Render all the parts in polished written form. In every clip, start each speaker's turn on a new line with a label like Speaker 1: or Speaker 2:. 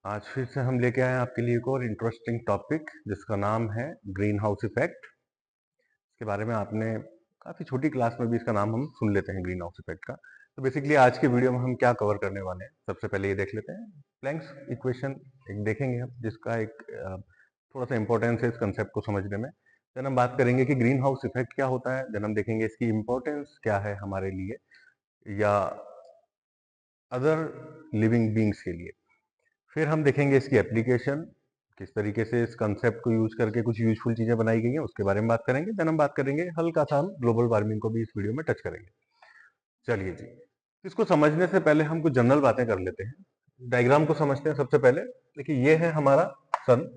Speaker 1: आज फिर से हम लेके आए हैं आपके लिए एक और इंटरेस्टिंग टॉपिक जिसका नाम है ग्रीन हाउस इफेक्ट। इसके बारे में आपने काफ़ी छोटी क्लास में भी इसका नाम हम सुन लेते हैं ग्रीन हाउस इफेक्ट का। तो बेसिकली आज के वीडियो में हम क्या कवर करने वाले हैं, सबसे पहले ये देख लेते हैं। प्लैंक्स इक्वेशन एक देखेंगे हम, जिसका एक थोड़ा सा इंपॉर्टेंस है इस कंसेप्ट को समझने में। देन हम बात करेंगे कि ग्रीन हाउस इफेक्ट क्या होता है। देन हम देखेंगे इसकी इंपॉर्टेंस क्या है हमारे लिए या अदर लिविंग बींग्स के लिए। फिर हम देखेंगे इसकी एप्लीकेशन, किस तरीके से इस कंसेप्ट को यूज करके कुछ यूजफुल चीजें बनाई गई हैं, उसके बारे में बात करेंगे। देन हम बात करेंगे हल्का सा, हम ग्लोबल वार्मिंग को भी इस वीडियो में टच करेंगे। चलिए जी, इसको समझने से पहले हम कुछ जनरल बातें कर लेते हैं। डायग्राम को समझते हैं सबसे पहले। देखिए, ये है हमारा सन,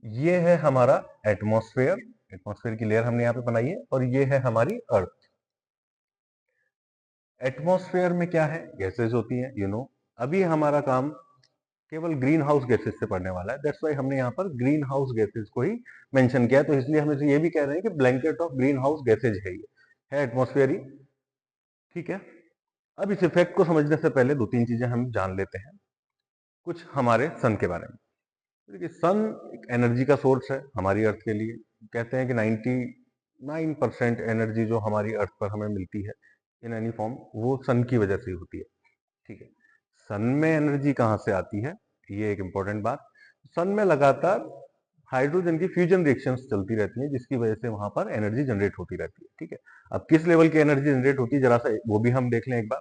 Speaker 1: ये है हमारा एटमॉस्फेयर, एटमॉस्फेयर की लेयर हमने यहाँ पे बनाई है, और ये है हमारी अर्थ। एटमॉस्फेयर में क्या है, गैसेज होती हैं, अभी हमारा काम केवल ग्रीन हाउस गैसेस से पढ़ने वाला है। दैट्स वाई हमने यहाँ पर ग्रीन हाउस गैसेस को ही मेंशन किया है। तो इसलिए हम इसे ये भी कह रहे हैं कि blanket of green house gases है, ये है एटमॉस्फेयर ही। ठीक है, अब इस इफेक्ट को समझने से पहले दो तीन चीजें हम जान लेते हैं कुछ हमारे सन के बारे में। देखिए, सन एक एनर्जी का सोर्स है हमारी अर्थ के लिए। कहते हैं कि 99% एनर्जी जो हमारी अर्थ पर हमें मिलती है इन एनी फॉर्म, वो सन की वजह से ही होती है। ठीक है, सन में एनर्जी कहाँ से आती है, ये एक इंपॉर्टेंट बात। सन में लगातार हाइड्रोजन की फ्यूजन रिएक्शंस चलती रहती हैं, जिसकी वजह से वहां पर एनर्जी जनरेट होती रहती है। ठीक है, अब किस लेवल की एनर्जी जनरेट होती है, जरा सा वो भी हम देख लें एक बार।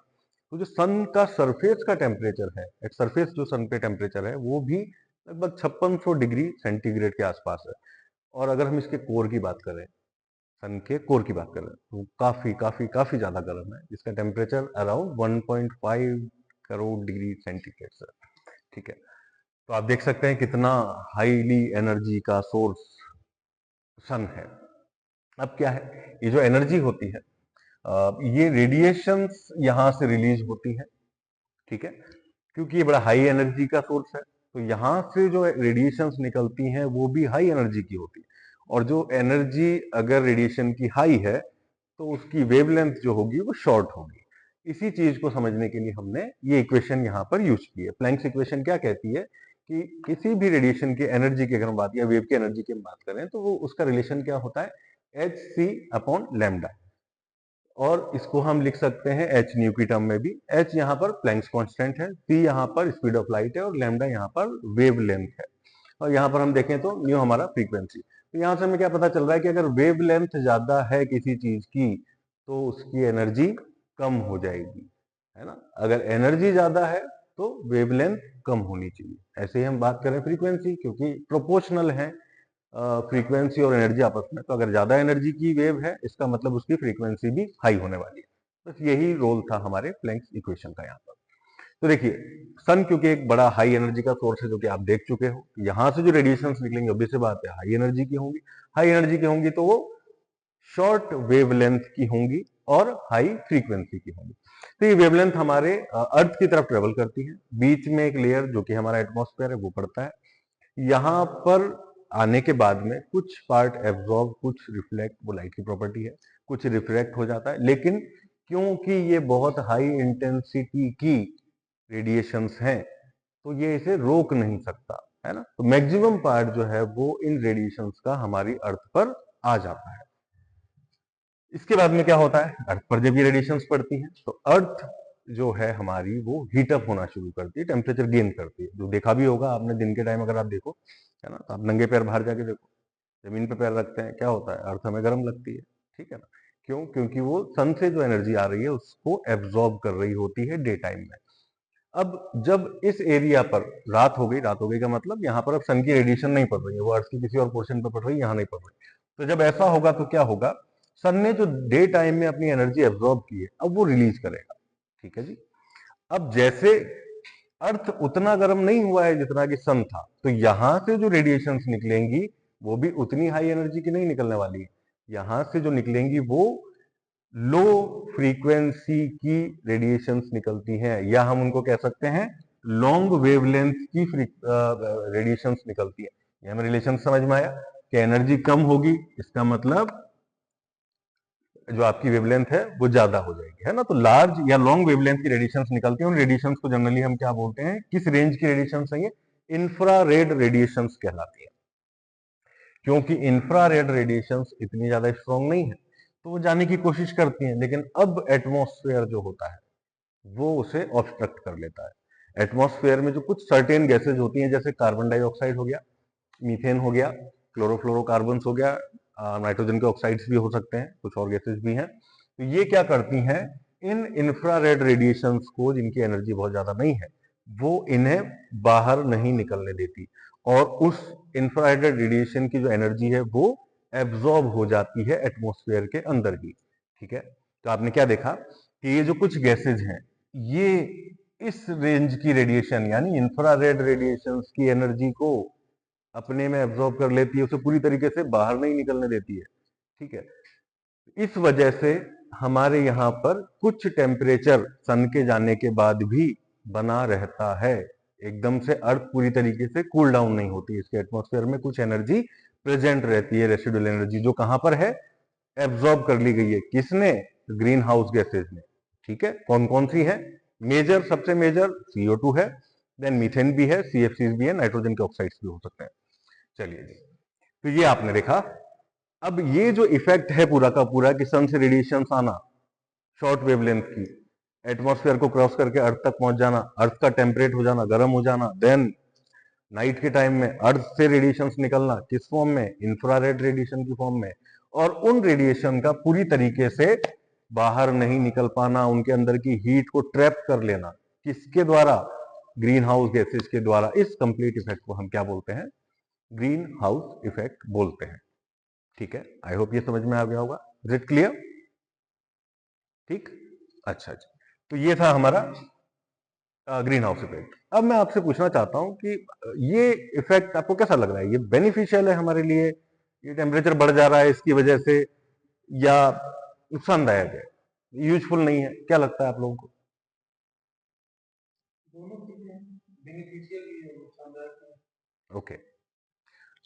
Speaker 1: तो जो सन का सरफेस का टेम्परेचर है, एट सरफेस जो सन पे टेम्परेचर है, वो भी लगभग 5600 डिग्री सेंटीग्रेड के आसपास है। और अगर हम इसके कोर की बात करें, सन के कोर की बात करें, तो काफी काफी काफी ज्यादा गर्म है, जिसका temperature around 1.5 crore degree centigrade से। ठीक है, तो आप देख सकते हैं कितना हाईली एनर्जी का सोर्स सन है। अब क्या है, ये जो एनर्जी होती है, ये रेडिएशंस यहां से रिलीज होती है। ठीक है, क्योंकि ये बड़ा हाई एनर्जी का सोर्स है, तो यहां से जो रेडिएशंस निकलती हैं वो भी हाई एनर्जी की होती है। और जो एनर्जी अगर रेडिएशन की हाई है, तो उसकी वेवलेंथ जो होगी वो शॉर्ट होगी। इसी चीज को समझने के लिए हमने ये इक्वेशन यहाँ पर यूज की है। प्लैंक्स इक्वेशन क्या कहती है कि किसी भी रेडिएशन की एनर्जी की अगर हम बात या वेव की एनर्जी की हम बात करें, तो वो उसका रिलेशन क्या होता है, एच सी अपॉन लैम्डा। और इसको हम लिख सकते हैं एच न्यू की टर्म में भी। एच यहाँ पर प्लैंक्स कांस्टेंट है, सी यहाँ पर स्पीड ऑफ लाइट है, और लैम्डा यहाँ पर वेव लेंथ है। और यहाँ पर हम देखें तो न्यू हमारा फ्रीक्वेंसी। तो यहाँ से हमें क्या पता चल रहा है कि अगर वेव लेंथ ज्यादा है किसी चीज की, तो उसकी एनर्जी कम हो जाएगी, है ना। अगर एनर्जी ज्यादा है तो वेव लेंथ कम होनी चाहिए। ऐसे ही हम बात करें फ्रीक्वेंसी, क्योंकि प्रोपोर्शनल है फ्रीक्वेंसी और एनर्जी आपस में। तो अगर ज्यादा एनर्जी की वेव है, इसका मतलब उसकी फ्रीक्वेंसी भी हाई होने वाली है। बस यही रोल था हमारे प्लैंक्स इक्वेशन का यहाँ पर। तो देखिए, सन क्योंकि एक बड़ा हाई एनर्जी का सोर्स है, जो कि आप देख चुके हो, यहां से जो रेडिएशंस निकलेंगे ऑब्वियस सी बात है हाई एनर्जी की होंगी। हाई एनर्जी की होंगी तो वो शॉर्ट वेवलेंथ की होंगी और हाई फ्रीक्वेंसी की होंगी। तो ये वेवलेंथ हमारे अर्थ की तरफ ट्रेवल करती है। बीच में एक लेयर जो कि हमारा एटमॉस्फेयर है वो पड़ता है। यहाँ पर आने के बाद में कुछ पार्ट एब्जॉर्ब, कुछ रिफ्लेक्ट, वो लाइट की प्रॉपर्टी है, कुछ रिफ्लेक्ट हो जाता है। लेकिन क्योंकि ये बहुत हाई इंटेंसिटी की रेडिएशंस हैं, तो ये इसे रोक नहीं सकता, है ना। तो मैक्सिमम पार्ट जो है वो इन रेडिएशंस का हमारी अर्थ पर आ जाता है। इसके बाद में क्या होता है, अर्थ पर जब ये रेडिएशंस पड़ती हैं, तो अर्थ जो है हमारी वो हीट अप होना शुरू करती है, टेम्परेचर गेन करती है। जो देखा भी होगा आपने दिन के टाइम, अगर आप देखो, है ना, तो आप नंगे पैर बाहर जाके देखो, जमीन पे पैर रखते हैं, क्या होता है, अर्थ हमें गर्म लगती है। ठीक है ना, क्यों, क्योंकि वो सन से जो एनर्जी आ रही है उसको एब्जॉर्ब कर रही होती है डे टाइम में। अब जब इस एरिया पर रात हो गई, रात हो गई का मतलब यहाँ पर अब सन की रेडिएशन नहीं पड़ रही है, वो अर्थ की किसी और पोर्शन पर पड़ रही है, यहाँ नहीं पड़ रही। तो जब ऐसा होगा तो क्या होगा, सन ने जो डे टाइम में अपनी एनर्जी एब्जॉर्ब की है, अब वो रिलीज करेगा। ठीक है जी, अब जैसे अर्थ उतना गर्म नहीं हुआ है जितना कि सन था, तो यहां से जो रेडिएशंस निकलेंगी वो भी उतनी हाई एनर्जी की नहीं निकलने वाली है। यहां से जो निकलेंगी वो लो फ्रीक्वेंसी की रेडिएशंस निकलती हैं, या हम उनको कह सकते हैं लॉन्ग वेवलेंथ की रेडिएशंस निकलती है। ये हमें रिलेशन समझ में आया कि एनर्जी कम होगी, इसका मतलब जो आपकी वेवलेंथ है वो ज्यादा हो जाएगी, है ना। तो लार्ज या लॉन्ग वेवलेंथ की रेडिएशंस निकलती हैं। उन रेडिएशंस को जनरली हम क्या बोलते हैं, किस रेंज की रेडिएशंस है ये, इंफ्रारेड रेडिएशंस कहलाती है। क्योंकि इंफ्रारेड रेडिएशंस इतनी ज्यादा स्ट्रॉन्ग नहीं है तो वो जाने की कोशिश करती हैं, लेकिन अब एटमॉस्फेयर जो होता है वो उसे ऑब्स्ट्रक्ट कर लेता है। एटमॉस्फेयर में जो कुछ सर्टेन गैसेज होती हैं, जैसे कार्बन डाइऑक्साइड हो गया, मीथेन हो गया, क्लोरोफ्लोरोकार्बन्स हो गया, नाइट्रोजन के ऑक्साइड्स भी हो सकते हैं, कुछ और गैसेज भी हैं। तो ये क्या करती हैं, इन इंफ्रारेड रेडिएशंस को, जिनकी एनर्जी बहुत ज्यादा नहीं है, वो इन्हें बाहर नहीं निकलने देती, और उस इंफ्रारेड रेडिएशन की जो एनर्जी है वो एब्जॉर्ब हो जाती है एटमॉस्फेयर के अंदर ही। ठीक है, तो आपने क्या देखा कि ये जो कुछ गैसेज हैं ये इस रेंज की रेडिएशन यानी इंफ्रारेड रेडिएशंस की एनर्जी को अपने में एब्जॉर्ब कर लेती है, उसे पूरी तरीके से बाहर नहीं निकलने देती है। ठीक है, इस वजह से हमारे यहाँ पर कुछ टेम्परेचर सन के जाने के बाद भी बना रहता है। एकदम से अर्थ पूरी तरीके से कूल डाउन नहीं होती, इसके एटमॉस्फेयर में कुछ एनर्जी प्रेजेंट रहती है, रेसिडुअल एनर्जी, जो कहां पर है, एब्जॉर्ब कर ली गई है। किसने, ग्रीन हाउस गैसेज ने। ठीक है, कौन कौन सी है, मेजर, सबसे मेजर CO2 है, देन मीथेन भी है, CFCs भी है, नाइट्रोजन के ऑक्साइड्स भी हो सकते हैं। चलिए जी, तो ये आपने देखा। अब ये जो इफेक्ट है पूरा का पूरा कि सन से रेडिएशन आना शॉर्ट वेवलेंथ की, एटमॉस्फेयर को क्रॉस करके अर्थ तक पहुंच जाना, अर्थ का टेम्परेट हो जाना, गर्म हो जाना, देन नाइट के टाइम में अर्थ से रेडिएशंस निकलना, किस फॉर्म में, इंफ्रारेड रेडिएशन की फॉर्म में, और उन रेडिएशन का पूरी तरीके से बाहर नहीं निकल पाना, उनके अंदर की हीट को ट्रैप कर लेना, किसके द्वारा, ग्रीन हाउस गैसेज के द्वारा। इस कंप्लीट इफेक्ट को हम क्या बोलते हैं, ग्रीन हाउस इफेक्ट बोलते हैं। ठीक है, आई होप ये समझ में आ गया होगा। Is it clear? ठीक, अच्छा अच्छा, तो ये था हमारा ग्रीन हाउस इफेक्ट। अब मैं आपसे पूछना चाहता हूं कि ये इफेक्ट आपको कैसा लग रहा है, ये बेनिफिशियल है हमारे लिए, ये टेम्परेचर बढ़ जा रहा है इसकी वजह से, या नुकसानदायक है, यूजफुल नहीं है, क्या लगता है आप लोगों को?
Speaker 2: दोनों चीजें बेनिफिशियल भी है, नुकसानदायक है।
Speaker 1: ओके,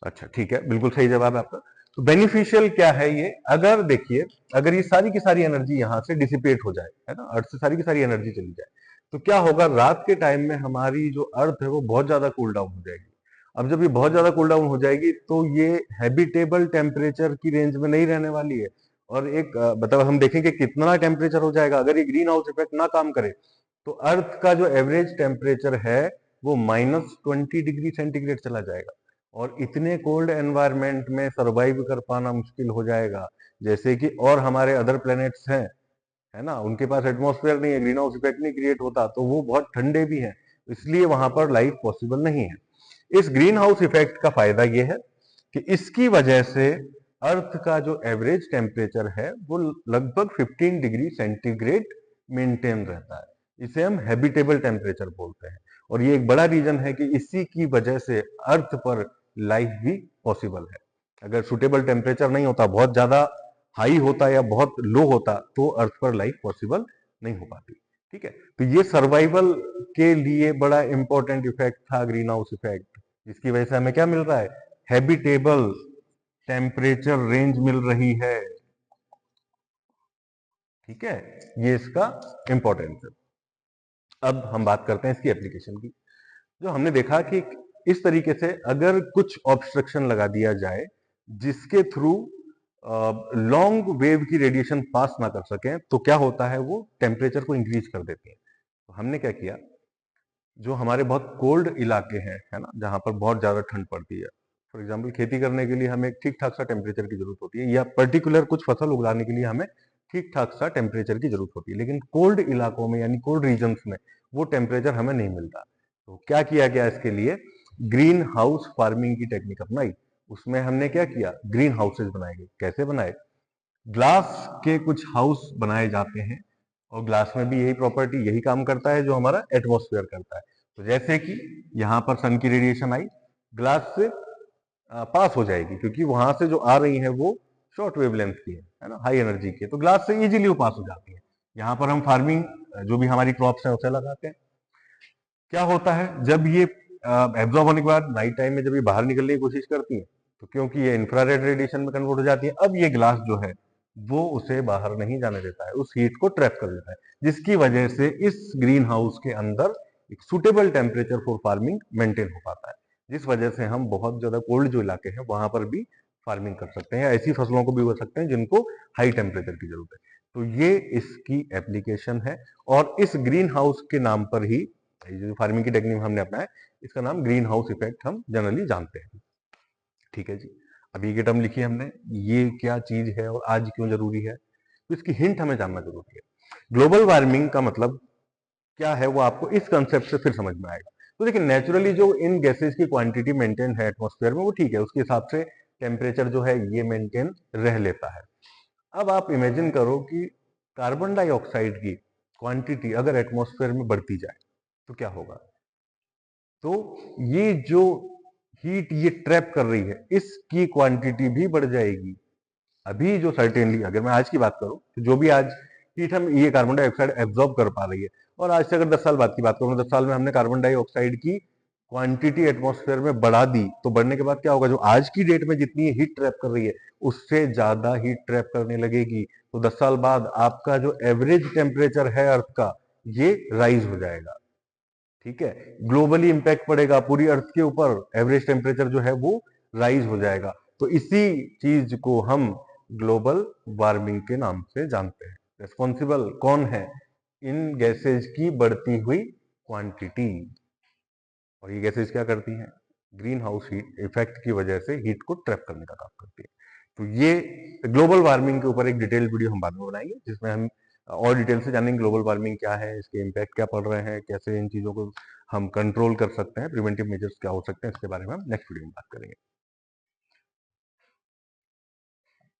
Speaker 1: अच्छा ठीक है, बिल्कुल सही जवाब है आपका। तो बेनिफिशियल क्या है ये, अगर देखिए, अगर ये सारी की सारी एनर्जी यहाँ से डिसिपेट हो जाए, है ना, अर्थ से सारी की सारी एनर्जी चली जाए, तो क्या होगा, रात के टाइम में हमारी जो अर्थ है वो बहुत ज्यादा कूल डाउन हो जाएगी। अब जब ये बहुत ज्यादा कूल डाउन हो जाएगी तो ये हैबिटेबल टेम्परेचर की रेंज में नहीं रहने वाली है। और एक मतलब हम देखेंगे कितना टेम्परेचर हो जाएगा अगर ये ग्रीन हाउस इफेक्ट ना काम करे, तो अर्थ का जो एवरेज टेम्परेचर है वो -20 डिग्री सेंटीग्रेड चला जाएगा, और इतने कोल्ड एनवायरनमेंट में सरवाइव कर पाना मुश्किल हो जाएगा। जैसे कि और हमारे अदर प्लैनेट्स हैं, है ना, उनके पास एटमॉस्फेयर नहीं है, ग्रीन हाउस इफेक्ट नहीं क्रिएट होता, तो वो बहुत ठंडे भी हैं, इसलिए वहां पर लाइफ पॉसिबल नहीं है। इस ग्रीन हाउस इफेक्ट का फायदा ये है कि इसकी वजह से अर्थ का जो एवरेज टेम्परेचर है वो लगभग 15 डिग्री सेंटीग्रेड मेंटेन रहता है। इसे हम हैबिटेबल टेम्परेचर बोलते हैं, और ये एक बड़ा रीजन है कि इसी की वजह से अर्थ पर लाइफ भी पॉसिबल है। अगर सुटेबल टेम्परेचर नहीं होता, बहुत ज्यादा हाई होता या बहुत लो होता, तो अर्थ पर लाइफ पॉसिबल नहीं हो पाती। ठीक है, तो ये सर्वाइवल के लिए बड़ा इंपॉर्टेंट इफेक्ट था ग्रीन हाउस इफेक्ट, जिसकी वजह से हमें क्या मिल रहा है, हैबिटेबल टेम्परेचर रेंज मिल रही है। ठीक है, ये इसका इंपॉर्टेंस है। अब हम बात करते हैं इसकी एप्लीकेशन की। जो हमने देखा कि इस तरीके से अगर कुछ ऑब्स्ट्रक्शन लगा दिया जाए जिसके थ्रू लॉन्ग वेव की रेडिएशन पास ना कर सके, तो क्या होता है, वो टेम्परेचर को इंक्रीज कर देती है। तो हमने क्या किया, जो हमारे बहुत कोल्ड इलाके हैं, है ना, जहां पर बहुत ज्यादा ठंड पड़ती है, फॉर एग्जाम्पल खेती करने के लिए हमें ठीक ठाक सा टेम्परेचर की जरूरत होती है, या पर्टिकुलर कुछ फसल उगाने के लिए हमें ठीक ठाक सा टेम्परेचर की जरूरत होती है, लेकिन कोल्ड इलाकों में यानी कोल्ड रीजन्स में वो टेम्परेचर हमें नहीं मिलता। तो क्या किया गया इसके लिए, ग्रीन हाउस फार्मिंग की टेक्निक अपनाई। उसमें हमने क्या किया, ग्रीन हाउसेज बनाए गए। कैसे बनाए, ग्लास के कुछ हाउस बनाए जाते हैं, और ग्लास में भी यही प्रॉपर्टी, यही काम करता है जो हमारा एटमॉस्फेयर करता है। तो जैसे कि यहाँ पर सन की रेडिएशन आई, ग्लास से पास हो जाएगी, क्योंकि वहां से जो आ रही है वो शॉर्ट वेवलेंथ की है ना, हाई एनर्जी की है, तो ग्लास से इजीली वो पास हो जाती है। यहाँ पर हम फार्मिंग जो भी हमारी क्रॉप्स है उसे लगाते हैं। क्या होता है, जब ये एब्जॉर्ब होने के बाद नाइट टाइम में जब ये बाहर निकलने की कोशिश करती है, तो क्योंकि ये इंफ्रारेड रेडिएशन में कन्वर्ट हो जाती है, अब ये ग्लास जो है वो उसे बाहर नहीं जाने देता है, उस हीट को ट्रैप कर लेता है, जिसकी वजह से इस ग्रीन हाउस के अंदर एक suitable temperature for farming maintain हो पाता है, जिस वजह से हम बहुत ज्यादा कोल्ड जो इलाके हैं वहां पर भी फार्मिंग कर सकते हैं, या ऐसी फसलों को भी उगा सकते हैं जिनको हाई टेम्परेचर की जरूरत है। तो ये इसकी एप्लीकेशन है, और इस ग्रीन हाउस के नाम पर ही ये जो फार्मिंग की टेक्निक हमने अपनाया, इसका नाम ग्रीन हाउस इफेक्ट हम जनरली जानते हैं। ठीक है जी, अभी ये टर्म लिखी हमने, ये क्या चीज है और आज क्यों जरूरी है, तो इसकी हिंट हमें जानना जरूरी है। ग्लोबल वार्मिंग का मतलब क्या है वो आपको इस कंसेप्ट से फिर समझ में आएगा। तो देखिए, नेचुरली जो इन गैसेस की क्वांटिटी मेंटेन है एटमॉस्फेयर में वो ठीक है, उसके हिसाब से टेम्परेचर जो है ये मेंटेन रह लेता है। अब आप इमेजिन करो कि कार्बन डाइऑक्साइड की क्वांटिटी अगर एटमॉस्फेयर में बढ़ती जाए तो क्या होगा। तो ये जो हीट ये ट्रैप कर रही है, इसकी क्वांटिटी भी बढ़ जाएगी। अभी जो सर्टेनली अगर मैं आज की बात करूं तो जो भी आज हीट हम ये कार्बन डाइऑक्साइड एब्जॉर्ब कर पा रही है, और आज से अगर 10 साल बाद की बात करूं, 10 साल में हमने कार्बन डाइऑक्साइड की क्वांटिटी एटमॉस्फेयर में बढ़ा दी, तो बढ़ने के बाद क्या होगा, जो आज की डेट में जितनी हीट ट्रैप कर रही है उससे ज्यादा हीट ट्रैप करने लगेगी। तो 10 साल बाद आपका जो एवरेज टेम्परेचर है अर्थ का, ये राइज हो जाएगा। ठीक है, ग्लोबली इंपैक्ट पड़ेगा पूरी अर्थ के ऊपर, एवरेज टेम्परेचर जो है वो राइज हो जाएगा। तो इसी चीज को हम ग्लोबल वार्मिंग के नाम से जानते हैं। रिस्पॉन्सिबल कौन है, इन गैसेज की बढ़ती हुई क्वांटिटी। और ये गैसेज क्या करती हैं, ग्रीन हाउस हीट इफेक्ट की वजह से हीट को ट्रैप करने का काम करती है। तो ये ग्लोबल वार्मिंग के ऊपर एक डिटेल वीडियो हम बाद में बनाएंगे, जिसमें हम और डिटेल से जानेंगे ग्लोबल वार्मिंग क्या है, इसके इम्पैक्ट क्या पड़ रहे हैं, कैसे इन चीजों को हम कंट्रोल कर सकते हैं, प्रिवेंटिव मेजर्स क्या हो सकते हैं, इसके बारे में हम नेक्स्ट वीडियो में बात करेंगे।